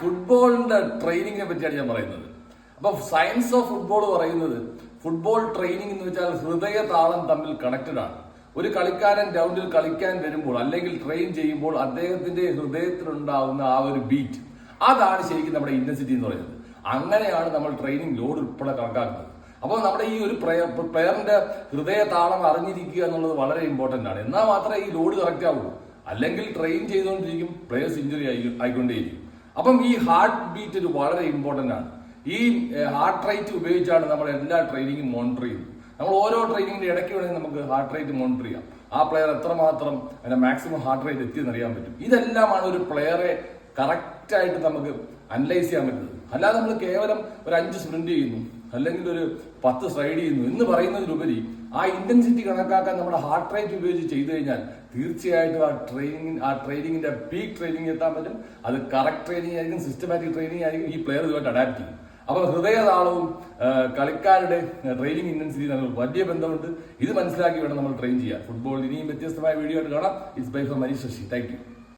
ഫുട്ബോളിന്റെ ട്രെയിനിങ്ങിനെ പറ്റിയാണ് ഞാൻ പറയുന്നത്. അപ്പൊ സയൻസ് ഓഫ് ഫുട്ബോൾ പറയുന്നത് ഫുട്ബോൾ ട്രെയിനിങ് എന്ന് വെച്ചാൽ ഹൃദയ താളം തമ്മിൽ കണക്റ്റഡ് ആണ്. ഒരു കളിക്കാരൻ ഗ്രൗണ്ടിൽ കളിക്കാൻ വരുമ്പോൾ അല്ലെങ്കിൽ ട്രെയിൻ ചെയ്യുമ്പോൾ അദ്ദേഹത്തിന്റെ ഹൃദയത്തിലുണ്ടാവുന്ന ആ ഒരു ബീറ്റ്, അതാണ് ശരിക്കും നമ്മുടെ ഇന്റൻസിറ്റി എന്ന് പറയുന്നത്. അങ്ങനെയാണ് നമ്മൾ ട്രെയിനിങ് ലോഡ് ഉൾപ്പെടെ കണക്കാക്കുന്നത്. അപ്പോൾ നമ്മുടെ ഈ ഒരു പ്ലെയറിന്റെ ഹൃദയ താളം അറിഞ്ഞിരിക്കുക എന്നുള്ളത് വളരെ ഇമ്പോർട്ടന്റ് ആണ്. എന്നാൽ മാത്രമേ ഈ ലോഡ് കറക്റ്റ് ആവുള്ളൂ. അല്ലെങ്കിൽ ട്രെയിൻ ചെയ്തുകൊണ്ടിരിക്കും, പ്ലെയേഴ്സ് ഇഞ്ചുറി ആയിക്കൊണ്ടേയിരിക്കും. അപ്പം ഈ ഹാർട്ട് ബീറ്റ് ഒരു വളരെ ഇമ്പോർട്ടന്റ് ആണ്. ഈ ഹാർട്ട് റേറ്റ് ഉപയോഗിച്ചാണ് നമ്മൾ എല്ലാ ട്രെയിനിങ്ങും മോണിറ്റർ ചെയ്യുന്നത്. നമ്മൾ ഓരോ ട്രെയിനിങ്ങിന്റെ ഇടയ്ക്ക് വേണമെങ്കിൽ നമുക്ക് ഹാർട്ട് റേറ്റ് മോണിറ്റർ ചെയ്യാം. ആ പ്ലെയർ എത്രമാത്രം അതിന്റെ മാക്സിമം ഹാർട്ട് റേറ്റ് എത്തിയെന്ന് അറിയാൻ പറ്റും. ഇതെല്ലാമാണ് ഒരു പ്ലെയറെ കറക്റ്റ് ആയിട്ട് നമുക്ക് അനലൈസ് ചെയ്യാൻ പറ്റുന്നത്. അല്ലാതെ നമ്മൾ കേവലം ഒരു 5 സ്പ്രിന്റ് ചെയ്യുന്നു അല്ലെങ്കിൽ ഒരു 10 സ്ട്രൈഡ് ചെയ്യുന്നു എന്ന് പറയുന്നതിലുപരി ആ ഇന്റൻസിറ്റി കണക്കാക്കാൻ നമ്മുടെ ഹാർട്ട് റേറ്റ് ഉപയോഗിച്ച് ചെയ്തു കഴിഞ്ഞാൽ തീർച്ചയായിട്ടും ആ ട്രെയിനിങ്ങിന്റെ പീക്ക് ട്രെയിനിങ് എത്താൻ പറ്റും. അത് കറക്റ്റ് ട്രെയിനിങ് ആയിരിക്കും, സിസ്റ്റമാറ്റിക് ട്രെയിനിങ് ആയിരിക്കും. ഈ പ്ലെയർ ഇതുമായിട്ട് അഡാപ്റ്റ് ചെയ്യും. അപ്പൊ ഹൃദയതാളവും കളിക്കാരുടെ ട്രെയിനിങ് ഇന്റൻസിറ്റി തമ്മിൽ വലിയ ബന്ധമുണ്ട്. ഇത് മനസ്സിലാക്കി വേണം നമ്മൾ ട്രെയിൻ ചെയ്യാൻ. ഫുട്ബോൾ ഇനിയും വ്യത്യസ്തമായ വീഡിയോ ആയിട്ട് കാണാം. It's bye from Manish Sasi. Thank U.